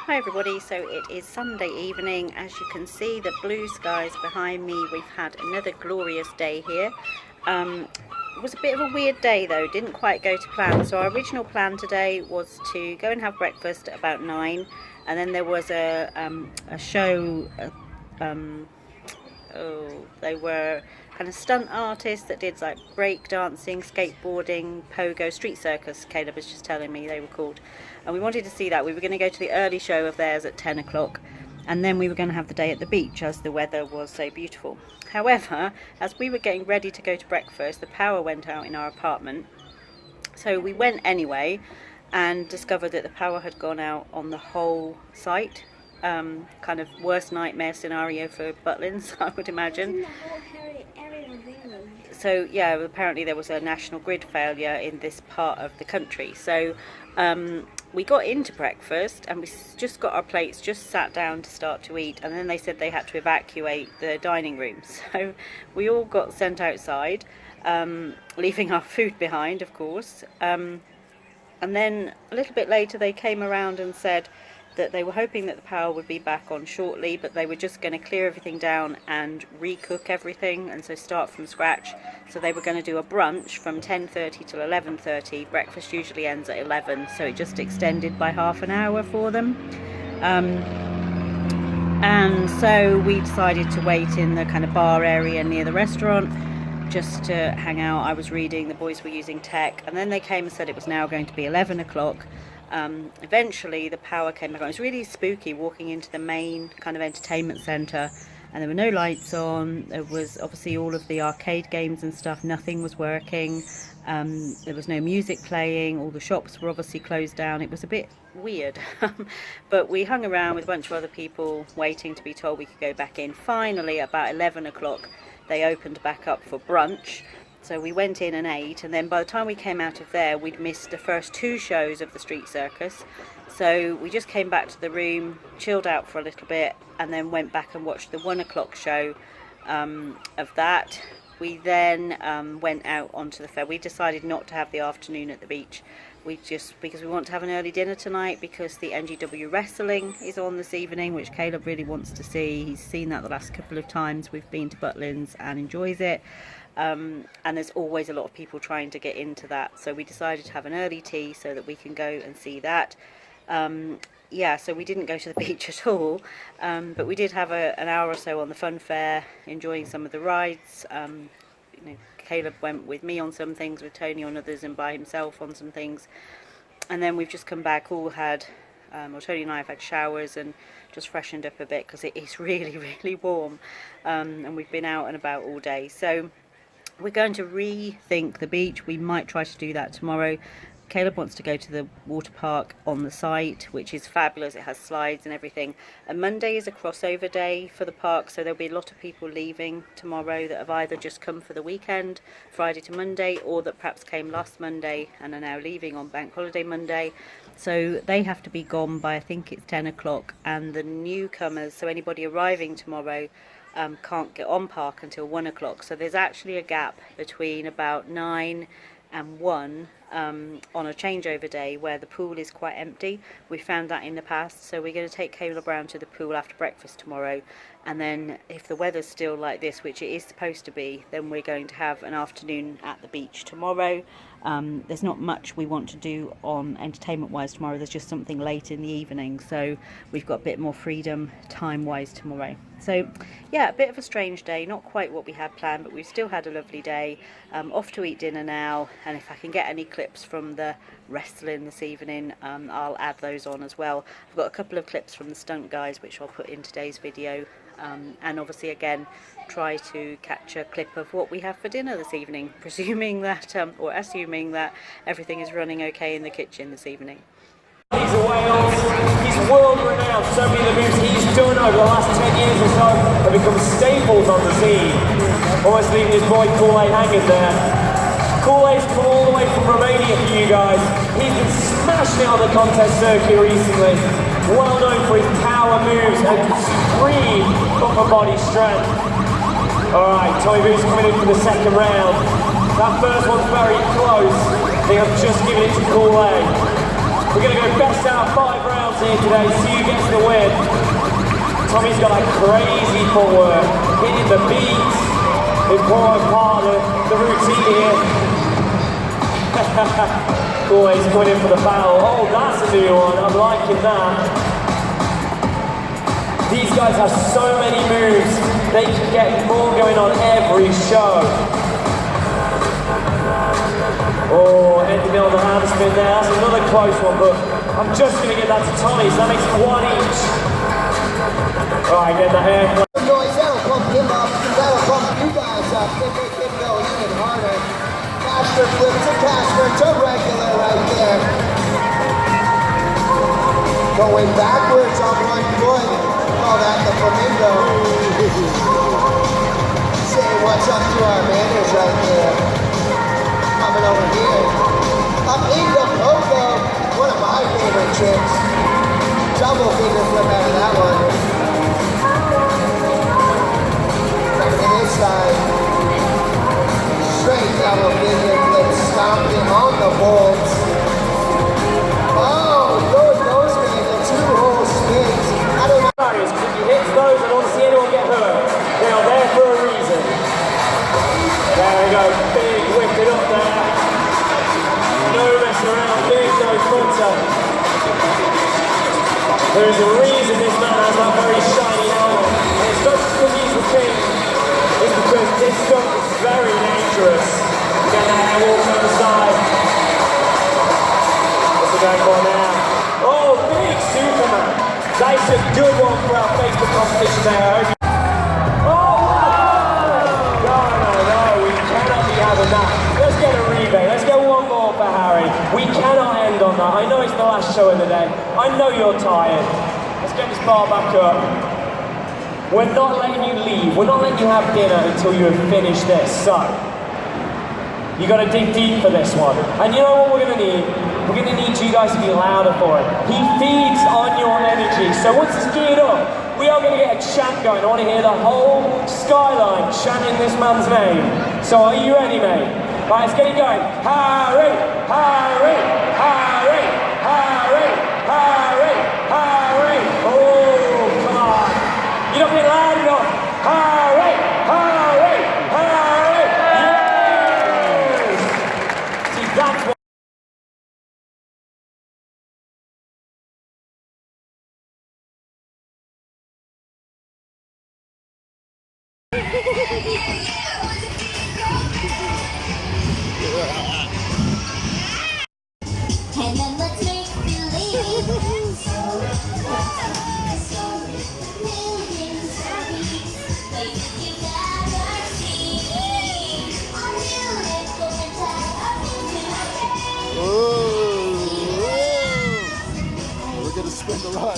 Hi everybody, so it is Sunday evening. As you can see, the blue skies behind me. We've had another glorious day here. It was a bit of a weird day though, didn't quite go to plan. So our original plan today was to go and have breakfast at about 9, and then there was a show. They were kind of stunt artists that did like break dancing, skateboarding, pogo, street circus. Caleb was just telling me they were called, and we wanted to see that. We were going to go to the early show of theirs at 10 o'clock, and then we were going to have the day at the beach as the weather was so beautiful. However, as we were getting ready to go to breakfast, the power went out in our apartment, so we went anyway and discovered that the power had gone out on the whole site. Kind of worst nightmare scenario for Butlins, I would imagine. So yeah, apparently there was a national grid failure in this part of the country. So we got into breakfast and we just got our plates, just sat down to start to eat, and then they said they had to evacuate the dining room. So we all got sent outside, leaving our food behind, of course. And then a little bit later they came around and said that they were hoping that the power would be back on shortly, but they were just going to clear everything down and recook everything, and so start from scratch. So they were going to do a brunch from 10:30 till 11:30. Breakfast usually ends at 11, so it just extended by half an hour for them. And so we decided to wait in the kind of bar area near the restaurant just to hang out. I was reading, the boys were using tech, and then they came and said it was now going to be 11 o'clock. Eventually the power came back on. It was really spooky walking into the main kind of entertainment centre, and there were no lights on. There was obviously all of the arcade games and stuff, nothing was working. There was no music playing, all the shops were obviously closed down. It was a bit weird. But we hung around with a bunch of other people waiting to be told we could go back in. Finally, about 11 o'clock they opened back up for brunch. So we went in and ate, and then by the time we came out of there, we'd missed the first 2 shows of the street circus. So we just came back to the room, chilled out for a little bit, and then went back and watched the 1 o'clock show of that. We then went out onto the fair. We decided not to have the afternoon at the beach. Because we want to have an early dinner tonight, because the NGW wrestling is on this evening, which Caleb really wants to see. He's seen that the last couple of times we've been to Butlins and enjoys it. And there's always a lot of people trying to get into that, so we decided to have an early tea so that we can go and see that. So we didn't go to the beach at all, but we did have an hour or so on the fun fair, enjoying some of the rides. Caleb went with me on some things, with Tony on others, and by himself on some things. And then we've just come back, Tony and I have had showers and just freshened up a bit, because it is really, really warm, and we've been out and about all day. So we're going to rethink the beach. We might try to do that tomorrow. Caleb wants to go to the water park on the site, which is fabulous. It has slides and everything. And Monday is a crossover day for the park, so there'll be a lot of people leaving tomorrow that have either just come for the weekend, Friday to Monday, or that perhaps came last Monday and are now leaving on Bank Holiday Monday. So they have to be gone by, I think it's 10 o'clock, and the newcomers, so anybody arriving tomorrow, can't get on park until 1 o'clock. So there's actually a gap between about 9 and 1 on a changeover day where the pool is quite empty. We found that in the past, so we're going to take Caleb round to the pool after breakfast tomorrow, and then if the weather's still like this, which it is supposed to be, then we're going to have an afternoon at the beach tomorrow. There's not much we want to do on entertainment wise tomorrow. There's just something late in the evening, so we've got a bit more freedom time wise tomorrow. So yeah, a bit of a strange day, not quite what we had planned, but we've still had a lovely day. Off to eat dinner now, and if I can get any clips from the wrestling this evening, I'll add those on as well. I've got a couple of clips from the stunt guys which I'll put in today's video, and obviously again try to catch a clip of what we have for dinner this evening, assuming that everything is running okay in the kitchen this evening. He's a Wales, he's world renowned. So many of the moves he's done over the last 10 years or so have become staples on the scene. Almost leaving his boy Kool-Aid hanging there. Kool-Aid's come all the way from Romania for you guys. He's been smashing it on the contest circuit recently. Well known for his power moves and supreme upper body strength. Alright, Tommy Boo's coming in for the second round. That first one's very close. I think I've just given it to Kool-Aid. We're going to go best out of 5 rounds. stunts here today. Sue gets the win. Tommy's got like crazy footwork, hitting the beat. Important part of the routine here. Always coming in for the battle. Oh, that's a new one. I'm liking that. These guys have so many moves. They can get more going on every show. Oh, ending it on the handspin there. That's another close one, but I'm just going to get that to Tommy, so that makes it one each. Alright, get the hair. Noise, that'll pump him up. That'll pump you guys up. They make him go even harder. Casper flips to Casper to regular right there. Going backwards on one foot. Call that the flamingo. Say what's up to our manners right there. Coming over here. Up into Pogo. One of my favorite tricks. Double finger flip out of that one. Coming to this side. Straight double finger flip. Stomping on the bolts. Oh, those man, the two whole spins. I don't know. If he hits those, I don't see anyone get hurt. They are there for a reason. There we go, big whip it up there. No messing around, big no fronter. There is a reason this man has that very shiny helmet. And it's not just because he's the king, it's because this stuff is very dangerous. Get that hair walk on the side. What's he going for now? Oh, big Superman. That's a good one for our Facebook competition there. Oh, no, we cannot be having that. Let's get a rebate. Let's get one more for Harry. We cannot end on that. I know it's the last show of the day. I know you're tired. Let's get this bar back up. We're not letting you leave. We're not letting you have dinner until you have finished this. So, you got to dig deep for this one. And you know what we're going to need? We're going to need you guys to be louder for it. He feeds on your energy. So once it's geared up, we are going to get a chant going. I want to hear the whole skyline chanting this man's name. So are you ready, mate? Right, let's get it going. Harry, Harry, Harry, Harry, Harry, Harry. Oh, come on. You're not being loud enough. Harry, Harry, Harry. Yes! See, that's what. And then let's make believe. Millions of these places you've never seen. A beautiful entire We're gonna spend a lot.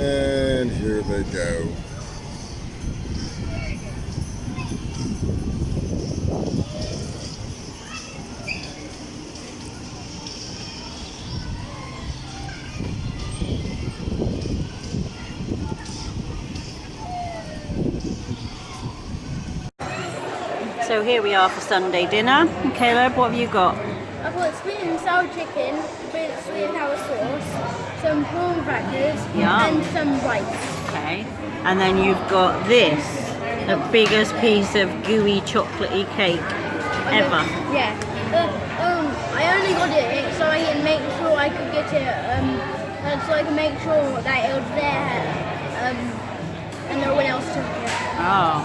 And here they go. So here we are for Sunday dinner. Caleb, what have you got? I've got sweet and sour chicken with sweet and sour sauce, some prawn crackers, Yeah. and some rice. Okay. And then you've got this, the biggest piece of gooey chocolatey cake ever. Yeah. I only got it so I can make sure I could get it, and so I can make sure that it was there, and no one else took it. Oh.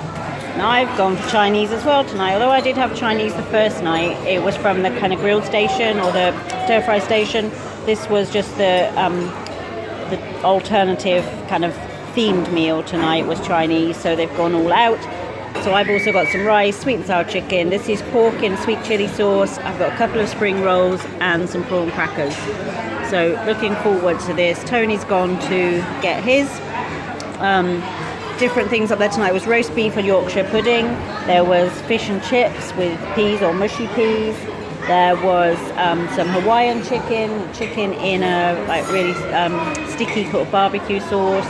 Now I've gone for Chinese as well tonight. Although I did have Chinese the first night, it was from the kind of grilled station or the stir fry station. This was just the alternative kind of themed meal tonight was Chinese, so they've gone all out. So I've also got some rice, sweet and sour chicken. This is pork in sweet chili sauce. I've got a couple of spring rolls and some prawn crackers. So looking forward to this. Tony's gone to get his. different things up there tonight. It was roast beef and Yorkshire pudding. There was fish and chips with peas or mushy peas. There was some Hawaiian chicken in a like really sticky sort of barbecue sauce.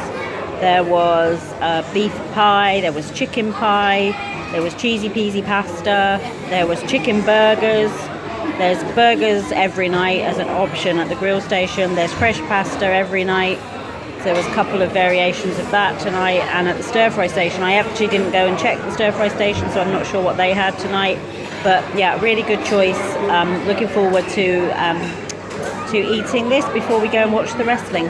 There was beef pie. There was chicken pie. There was cheesy peasy pasta. There was chicken burgers. There's burgers every night as an option at the grill station. There's fresh pasta every night. So there was a couple of variations of that tonight. And at the stir fry station, I actually didn't go and check the stir fry station, so I'm not sure what they had tonight. But yeah, really good choice. Looking forward to eating this before we go and watch the wrestling.